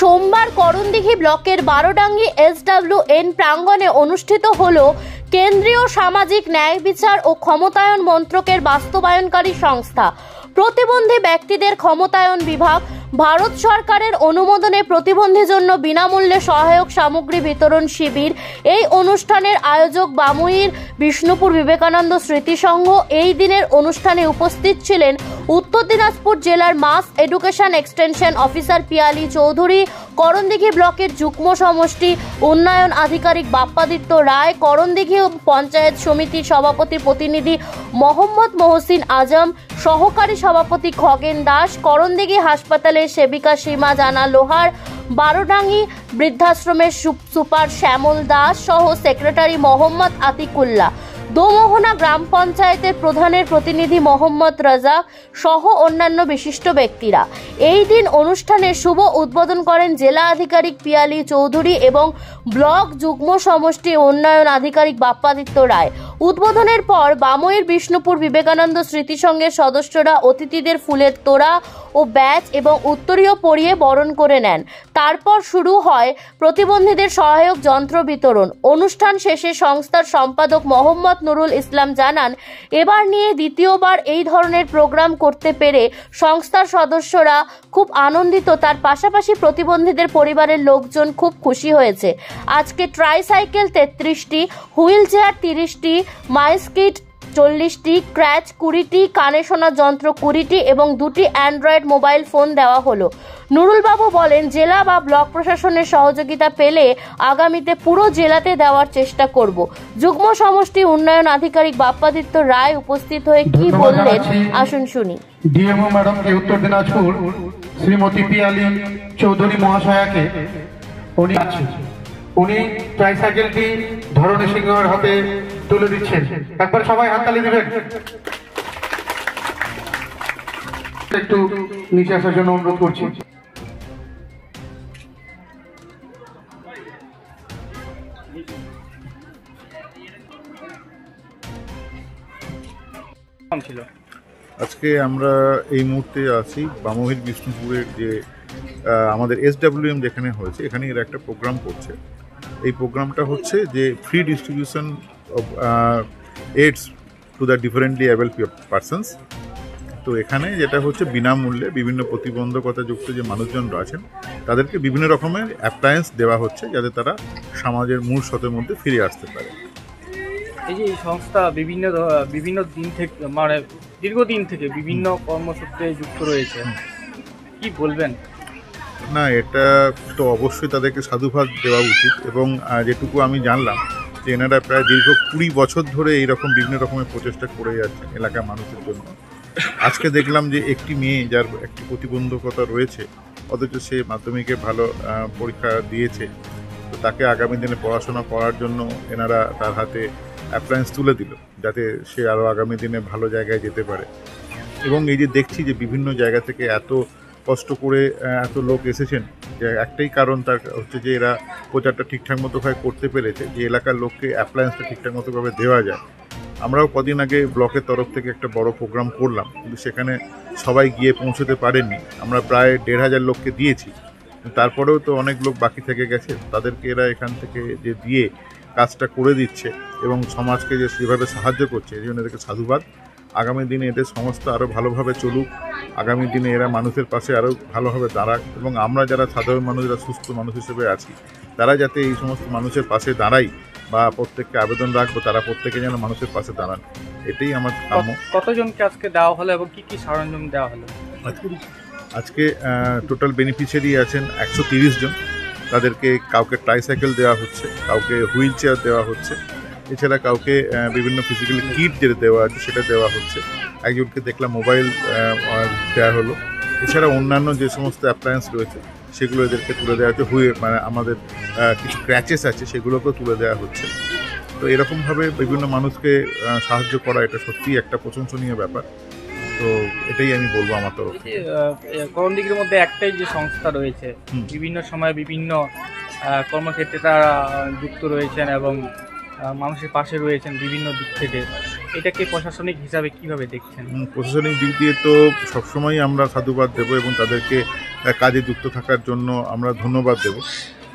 সোমবার করণদিঘি ব্লকের বারোডাঙ্গি SWN প্রাঙ্গণে অনুষ্ঠিত হল কেন্দ্রীয় সামাজিক ন্যায় বিচার ও ক্ষমতায়ন মন্ত্রকের বাস্তবায়নকারী সংস্থা প্রতিবন্ধী ব্যক্তিদের ক্ষমতায়ন বিভাগ ভারত সরকারের অনুমোদনে প্রতিবন্ধী জন্য বিনামূল্যে সহায়ক সামগ্রী বিতরণ শিবির। এই অনুষ্ঠানের আয়োজক বামুইর বিষ্ণুপুর বিবেকানন্দ স্মৃতি সংঘ। এই দিনের অনুষ্ঠানে উপস্থিত ছিলেন উত্তর দিনাজপুর জেলার mass education extension officer Piyali Chowdhury, Karandighi ব্লকের যুগ্ম সমষ্টি উন্নয়ন আধিকারিক বাপ্পাদিত্য রায়, করণদিঘি পঞ্চায়েত সমিতির সভাপতি প্রতিনিধি মোহাম্মদ মহসিন আজম, সহকারী সভাপতি খগেন দাস, করণদিঘি হাসপাতালের সেবিকা সীমা জানা লোহার, বারোডাঙ্গি বৃদ্ধাশ্রমের সুপার শ্যামল দাস সহ সেক্রেটারি মোহাম্মদ আতিকুল্লাহ, দোমোহনা গ্রাম পঞ্চায়েতের প্রধানের প্রতিনিধি মোহাম্মদ রাজাক সহ অন্যান্য বিশিষ্ট ব্যক্তিরা। এই দিন অনুষ্ঠানের শুভ উদ্বোধন করেন জেলা আধিকারিক পিয়ালি চৌধুরী এবং ব্লক যুগ্ম সমষ্টি উন্নয়ন আধিকারিক বাপ্পাদিত্য রায়। উদ্বোধনের পর বামুইর বিষ্ণুপুর বিবেকানন্দ স্মৃতি সংঘের সদস্যরা অতিথিদের ফুলের তোড়া ও ব্যাচ এবং উত্তরীয় পরিয়ে বরণ করে নেন। তারপর শুরু হয় প্রতিবন্ধীদের সহায়ক যন্ত্র বিতরণ। অনুষ্ঠান শেষে সংস্থার সম্পাদক মোহাম্মদ নুরুল ইসলাম জানান, এবার নিয়ে দ্বিতীয়বার এই ধরনের প্রোগ্রাম করতে পেরে সংস্থার সদস্যরা খুব আনন্দিত। তার পাশাপাশি প্রতিবন্ধীদের পরিবারের লোকজন খুব খুশি হয়েছে। আজকে ট্রাইসাইকেল 33টি, হুইল চেয়ার 30টি, মাইস কিট 40টি, ক্র্যাচ 20টি, কানে শোনার যন্ত্র 20টি এবং 2টি অ্যান্ড্রয়েড মোবাইল ফোন দেওয়া হলো। নুরুল বাবু বলেন, জেলা বা ব্লক প্রশাসনের সহযোগিতা পেলে আগামীতে পুরো জেলাতে দেওয়ার চেষ্টা করব। যুগ্ম সমষ্টি উন্নয়ন আধিকারিক বাপ্পাদিত্য রায় উপস্থিত হয়ে কি বললেন আসুন শুনি। ডিএমও ম্যাডামকে, উত্তর দিনাজপুর শ্রীমতী পিয়ালি চৌধুরী মহাশয়াকে, উনি ট্রাইসাইকেলটি ধরণী সিংহের হাতে তুলে দিচ্ছেন। একবার সবাই হাততালি দিবেন। একটু নিচে আসার জন্য অনুরোধ করছি। আজকে আমরা এই মুহূর্তে আছি বামুহির বিষ্ণুপুরের যে আমাদের SWM যেখানে হয়েছে, এখানে এরা একটা প্রোগ্রাম করছে। এই প্রোগ্রামটা হচ্ছে যে free distribution of AIDS to the differently able persons. তো এখানে যেটা হচ্ছে বিনামূল্যে বিভিন্ন প্রতিবন্ধকতাযুক্ত যে মানুষজনরা আছেন তাদেরকে বিভিন্ন রকমের অ্যাপ্লায়েন্স দেওয়া হচ্ছে যাতে তারা সমাজের মূল স্রোতের মধ্যে ফিরে আসতে পারে। এই যে এই সংস্থা বিভিন্ন দিন থেকে মানে দীর্ঘদিন থেকে বিভিন্ন কর্মসূত্রে যুক্ত রয়েছে, কি বলবেন? না, এটা তো অবশ্যই তাদেরকে সাধুবাদ দেওয়া উচিত এবং যেটুকু আমি জানলাম যে এনারা প্রায় দীর্ঘ 20 বছর ধরে এইরকম বিভিন্ন রকমের প্রচেষ্টা করে যাচ্ছেন এলাকার মানুষের জন্য। আজকে দেখলাম যে একটি মেয়ে যার একটি প্রতিবন্ধকতা রয়েছে অথচ সে মাধ্যমিকে ভালো পরীক্ষা দিয়েছে, তো তাকে আগামী দিনে পড়াশোনা করার জন্য এনারা তার হাতে অ্যাপ্লায়েন্স তুলে দিল যাতে সে আরও আগামী দিনে ভালো জায়গায় যেতে পারে। এবং এই যে দেখছি যে বিভিন্ন জায়গা থেকে এত কষ্ট করে এত লোক এসেছেন, যে একটাই কারণ তার হচ্ছে যে এরা প্রচারটা ঠিকঠাক মতোভাবে করতে পেরেছে যে এলাকার লোককে অ্যাপ্লায়েন্সটা ঠিকঠাক মতোভাবে দেওয়া যায়। আমরাও কদিন আগে ব্লকের তরফ থেকে একটা বড় প্রোগ্রাম করলাম, কিন্তু সেখানে সবাই গিয়ে পৌঁছতে পারেননি। আমরা প্রায় 1500 লোককে দিয়েছি, তারপরেও তো অনেক লোক বাকি থেকে গেছে। তাদেরকে এরা এখান থেকে যে দিয়ে কাজটা করে দিচ্ছে এবং সমাজকে যে সেভাবে সাহায্য করছে, এই জন্য এদেরকে সাধুবাদ। আগামী দিনে এদের সংস্থা আরও ভালোভাবে চলুক, আগামী দিনে এরা মানুষের পাশে আরও ভালোভাবে দাঁড়াক এবং আমরা যারা সাধারণ মানুষরা সুস্থ মানুষ হিসেবে আছি তারা যাতে এই সমস্ত মানুষের পাশে দাঁড়াই বা প্রত্যেককে আবেদন রাখবো তারা প্রত্যেকে যেন মানুষের পাশে দাঁড়ান, এটাই আমার কাম্য। কতজনকে আজকে দেওয়া হলো এবং কি কি সরঞ্জাম দেওয়া হলো? আজকে টোটাল বেনিফিশিয়ারি আছেন 130 জন। তাদেরকে কাউকে ট্রাইসাইকেল দেওয়া হচ্ছে, কাউকে হুইল চেয়ার দেওয়া হচ্ছে, এছাড়া কাউকে বিভিন্ন ফিজিক্যাল কিট যেটা দেওয়া আছে সেটা দেওয়া হচ্ছে। একজনকে দেখলাম মোবাইল দেওয়া হলো। এছাড়া অন্যান্য যে সমস্ত অ্যাপ্লায়েন্স রয়েছে সেগুলো এদেরকে তুলে দেওয়া হচ্ছে। মানে আমাদের কিছু ক্র্যাচেস আছে সেগুলোকেও তুলে দেওয়া হচ্ছে। তো এরকমভাবে বিভিন্ন মানুষকে সাহায্য করা এটা সত্যিই একটা প্রশংসনীয় ব্যাপার। তো এটাই আমি বলবো আমার তরফ থেকে। করণদিঘির মধ্যে একটাই যে সংস্থা রয়েছে, বিভিন্ন সময় বিভিন্ন কর্মক্ষেত্রে তারা যুক্ত রয়েছেন এবং মানুষের পাশে রয়েছেন বিভিন্ন দিক থেকে, এটাকে প্রশাসনিক হিসাবে কিভাবে দেখছেন? প্রশাসনিক দিক দিয়ে তো সবসময় আমরা সাধুবাদ দেবো এবং তাদেরকে কাজে যুক্ত থাকার জন্য আমরা ধন্যবাদ দেব।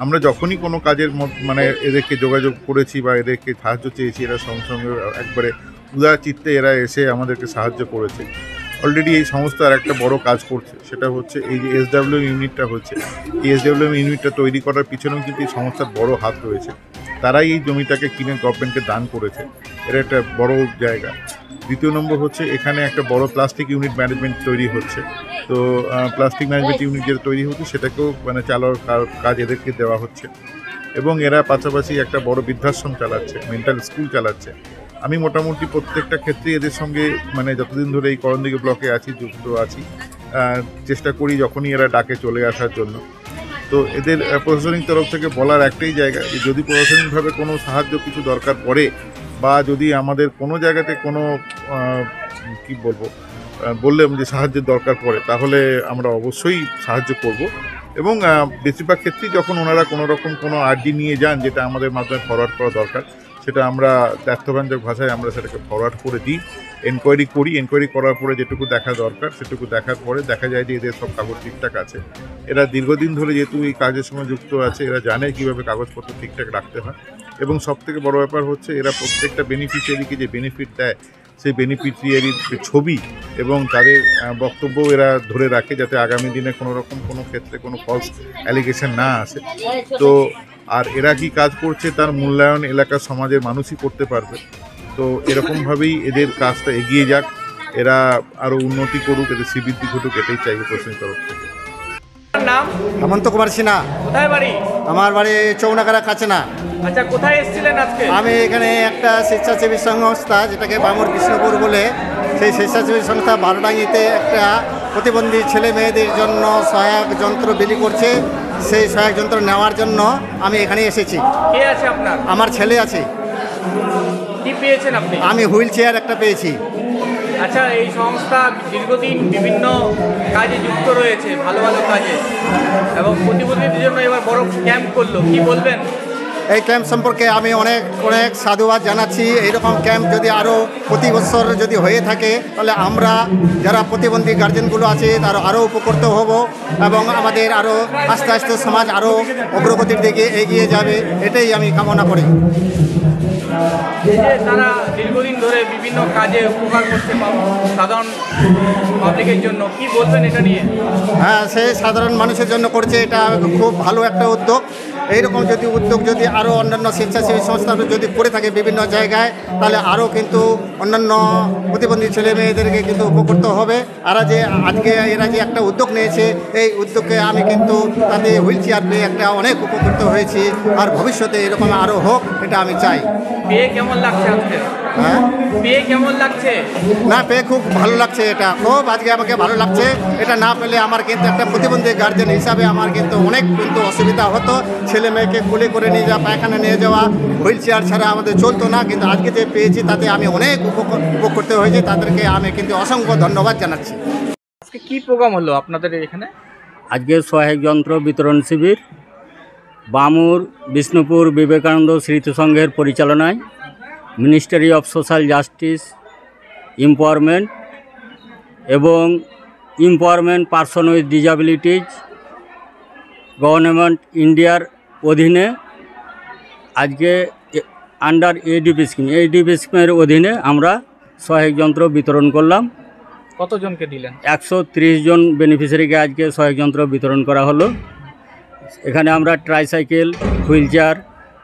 আমরা যখনই কোনো কাজের মানে এদেরকে যোগাযোগ করেছি বা এদেরকে সাহায্য চেয়েছি, এরা সঙ্গে সঙ্গে একবারে উদার চিত্তে এরা এসে আমাদেরকে সাহায্য করেছে। অলরেডি এই সংস্থার একটা বড় কাজ করছে, সেটা হচ্ছে এই যে SWM ইউনিটটা হচ্ছে, এই SWM ইউনিটটা তৈরি করার পিছনেও কিন্তু এই সংস্থার বড় হাত রয়েছে। তারাই এই জমিটাকে কিনে গভর্নমেন্টকে দান করেছে, এটা একটা বড় জায়গা। দ্বিতীয় নম্বর হচ্ছে এখানে একটা বড় প্লাস্টিক ইউনিট ম্যানেজমেন্ট তৈরি হচ্ছে। তো প্লাস্টিক ম্যানেজমেন্ট ইউনিট যেটা তৈরি হচ্ছে সেটাকেও মানে চালানোর কাজ এদেরকে দেওয়া হচ্ছে। এবং এরা পাশাপাশি একটা বড় বৃদ্ধাশ্রম চালাচ্ছে, মেন্টাল স্কুল চালাচ্ছে। আমি মোটামুটি প্রত্যেকটা ক্ষেত্রে এদের সঙ্গে মানে যতদিন ধরে এই করণদিঘি ব্লকে আছি যুক্ত আছি, চেষ্টা করি যখনই এরা ডাকে চলে আসার জন্য। তো এদের প্রশাসনিক তরফ থেকে বলার একটাই জায়গা যে যদি প্রশাসনিকভাবে কোনো সাহায্য কিছু দরকার পড়ে বা যদি আমাদের কোনো জায়গাতে কোনো কি বলবো বললাম যে সাহায্যের দরকার পড়ে, তাহলে আমরা অবশ্যই সাহায্য করব। এবং বেশিরভাগ ক্ষেত্রেই যখন ওনারা কোনো রকম কোনো আর্জি নিয়ে যান যেটা আমাদের মাধ্যমে ফরওয়ার্ড করা দরকার, সেটা আমরা তথ্যবাঞ্জক ভাষায় আমরা সেটাকে ফরওয়ার্ড করে দিই, এনকোয়ারি করি। এনকোয়ারি করার পরে যেটুকু দেখা দরকার সেটুকু দেখার পরে দেখা যায় যে এদের সব কাগজ ঠিকঠাক আছে। এরা দীর্ঘদিন ধরে যেহেতু এই কাজের সঙ্গে যুক্ত আছে, এরা জানে কীভাবে কাগজপত্র ঠিকঠাক রাখতে হয়। এবং সবথেকে বড় ব্যাপার হচ্ছে এরা প্রত্যেকটা বেনিফিশিয়ারিকে যে বেনিফিট দেয়, সেই বেনিফিশিয়ারির ছবি এবং তাদের বক্তব্য এরা ধরে রাখে, যাতে আগামী দিনে কোনো রকম কোনো ক্ষেত্রে কোনো ফলস অ্যালিগেশন না আসে। তো আর এরা কি কাজ করছে তার মূল্যায়ন এলাকার সমাজের মানুষই করতে পারবে। তো এরকমভাবেই এদের কাজটা এগিয়ে যাক, এরা আরও উন্নতি করুক, এদের শ্রীবৃদ্ধি ঘটুক, এটাই চাইবে প্রশাসনের তরফ থেকে। নাম? হেমন্ত কুমার সিনহা। কোথায় বাড়ি? আমার বাড়ি চৌনাকাড়া কাছে না। আচ্ছা, কোথায় এসেছিলেন আজকে? আমি এখানে একটা স্বেচ্ছাসেবী সংস্থা যেটাকে বামুর কৃষ্ণপুর বলে, সেই স্বেচ্ছাসেবী সংস্থা বারোডাঙ্গিতে একটা প্রতিবন্ধী ছেলে মেয়েদের জন্য সহায়ক যন্ত্র বিলি করছে। সেই সহায়ক যন্ত্র নেওয়ার জন্য আমি এখানে এসেছি। কে আছে আপনার? আমার ছেলে আছে। কি পেয়েছেন আপনি? আমি হুইল চেয়ার একটা পেয়েছি। আচ্ছা, এই সংস্থা দীর্ঘদিন বিভিন্ন কাজে যুক্ত রয়েছে, ভালো ভালো কাজে, এবং প্রতিবন্ধীদের জন্য এবার বড় ক্যাম্প করলো, কি বলবেন? এই ক্যাম্প সম্পর্কে আমি অনেক অনেক সাধুবাদ জানাচ্ছি। এইরকম ক্যাম্প যদি আরও প্রতি বছর যদি হয়ে থাকে, তাহলে আমরা যারা প্রতিবন্ধী গার্জেনগুলো আছে তারা আরও উপকৃত হব এবং আমাদের আরও আস্তে আস্তে সমাজ আরও অগ্রগতির দিকে এগিয়ে যাবে, এটাই আমি কামনা করি। তারা দীর্ঘদিন ধরে বিভিন্ন কাজে উপকার করছে সাধারণ পাবলিকের জন্য, কি বলবেন এটা নিয়ে? হ্যাঁ, সে সাধারণ মানুষের জন্য করছে, এটা খুব ভালো একটা উদ্যোগ। এইরকম যদি উদ্যোগ যদি আরও অন্যান্য স্বেচ্ছাসেবী সংস্থা যদি করে থাকে বিভিন্ন জায়গায়, তাহলে আরও কিন্তু অন্যান্য প্রতিবন্ধী ছেলে মেয়েদেরকে কিন্তু উপকৃত হবে। আর যে আজকে এরা যে একটা উদ্যোগ নিয়েছে, এই উদ্যোগকে আমি কিন্তু তাতে হুইল চেয়ার পেয়ে একটা অনেক উপকৃত হয়েছি। আর ভবিষ্যতে এরকম আরও হোক, এটা আমি চাই। পেয়ে কেমন লাগছে আজকে? হ্যাঁ, পেয়ে কেমন লাগছে? না, পেয়ে খুব ভালো লাগছে। এটা খুব আজকে আমাকে ভালো লাগছে। এটা না পেলে আমার কিন্তু একটা প্রতিবন্ধী গার্জেন হিসাবে আমার কিন্তু অনেক কিন্তু অসুবিধা হতো। ছেলে মেয়েকে কুলে করে নিয়ে যাওয়া, পায়খানা নিয়ে যাওয়া, হুইল চেয়ার ছাড়া আমাদের চলতো না। কিন্তু আজকে যে পেয়েছি তাতে আমি অনেক উপকৃত হয়েছি। তাদেরকে আমি কিন্তু অসংখ্য ধন্যবাদ জানাচ্ছি। আজকে কি প্রোগ্রাম হলো আপনাদের এখানে? আজকে সহায়ক যন্ত্র বিতরণ শিবির বামুর বিষ্ণুপুর বিবেকানন্দ স্মৃতি সংঘের পরিচালনায় ministry of social justice empowerment এবং এম্পাওয়ারমেন্ট পারসন উইথ ডিসএবিলিটিজ গভর্নমেন্ট ইন্ডিয়ার অধীনে আজকে আন্ডার এডিপি স্কিমের অধীনে আমরা সহায়ক যন্ত্র বিতরণ করলাম। কতজনকে দিলেন? 130 জন বেনিফিশিয়ারিকে আজকে সহায়ক যন্ত্র বিতরণ করা হলো। এখানে আমরা ট্রাইসাইকেল, হুইল চেয়ার,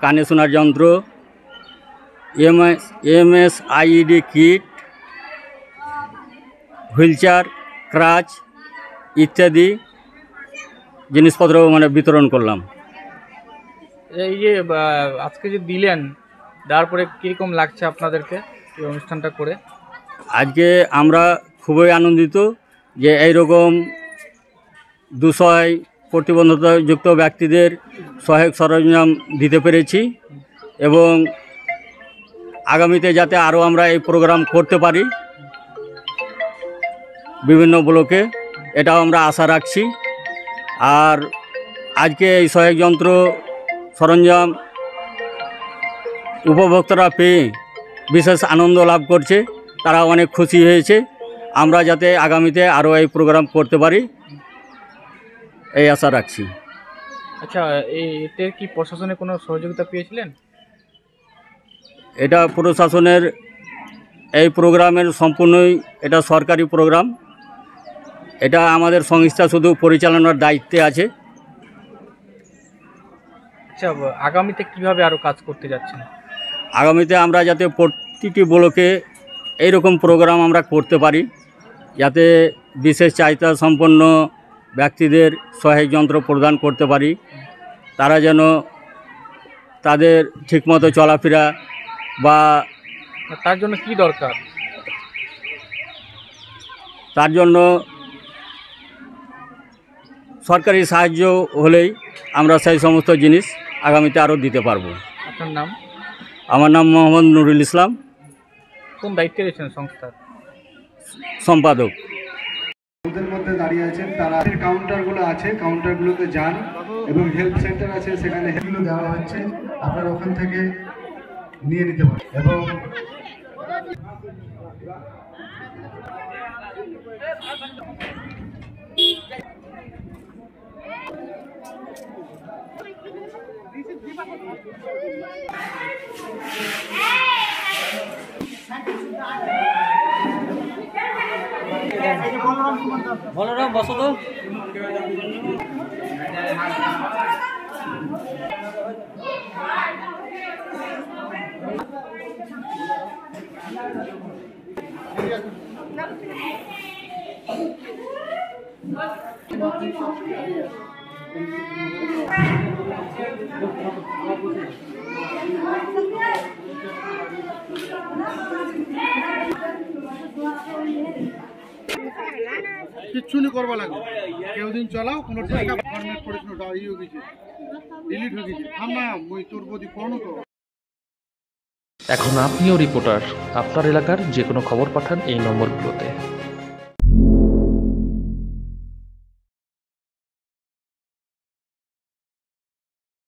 কানে শোনার যন্ত্র, MSIED কিট, হুইল চেয়ার, ক্রাচ ইত্যাদি জিনিসপত্র মানে বিতরণ করলাম। এই যে আজকে যে দিলেন, দেওয়ার পরে কীরকম লাগছে আপনাদেরকে এই অনুষ্ঠানটা করে? আজকে আমরা খুবই আনন্দিত যে এইরকম দুঃসহায় প্রতিবন্ধকতাযুক্ত ব্যক্তিদের সহায়ক সরঞ্জাম দিতে পেরেছি এবং আগামীতে যাতে আরও আমরা এই প্রোগ্রাম করতে পারি বিভিন্ন ব্লকে, এটাও আমরা আশা রাখছি। আর আজকে এই সহায়ক যন্ত্র সরঞ্জাম উপভোক্তারা পেয়ে বিশেষ আনন্দ লাভ করছে, তারা অনেক খুশি হয়েছে। আমরা যাতে আগামীতে আরও এই প্রোগ্রাম করতে পারি এই আশা রাখছি। আচ্ছা, এতে কি প্রশাসনের কোনো সহযোগিতা পেয়েছিলেন? এটা প্রশাসনের এই প্রোগ্রামের সম্পূর্ণই এটা সরকারি প্রোগ্রাম। এটা আমাদের সংস্থা শুধু পরিচালনার দায়িত্বে আছে। আচ্ছা, আগামীতে কিভাবে আরও কাজ করতে যাচ্ছেন? আগামীতে আমরা যাতে প্রতিটি ব্লকে এইরকম প্রোগ্রাম আমরা করতে পারি, যাতে বিশেষ চাহিদা সম্পন্ন ব্যক্তিদের সহায়ক যন্ত্র প্রদান করতে পারি, তারা যেন তাদের ঠিকমতো চলাফেরা বা তার জন্য কি দরকার? তার জন্য সরকারি সাহায্য হলেই আমরা সেই সমস্ত জিনিস আগামীতে আরও দিতে পারবো। আপনার নাম? আমার নাম মোহাম্মদ নুরুল ইসলাম, কোন দায়িত্বে রয়েছেন সংস্থার? সম্পাদক। ওদের মধ্যে দাঁড়িয়ে আছেন, তারা কাউন্টারগুলো আছে, কাউন্টারগুলোতে যান এবং হেল্প সেন্টার আছে, সেখানে হেল্পগুলো দেওয়া হচ্ছে, আপনারা ওখান থেকে নিয়ে নিতে পারেন। এবং বলরাম বসো তো। কিচ্ছু নি করবা লাগবে, কেউ দিন চালাও কোনো টাকা ফরম্যাট করিস না, ইয়ে হয়ে গেছে, ডিলিট হয়ে গেছে। থাম না, মই তোর বদি কোনো তো। এখন আপনিও রিপোর্টার, আপনার এলাকার যে কোনো খবর পাঠান এই নম্বরগুলোতে।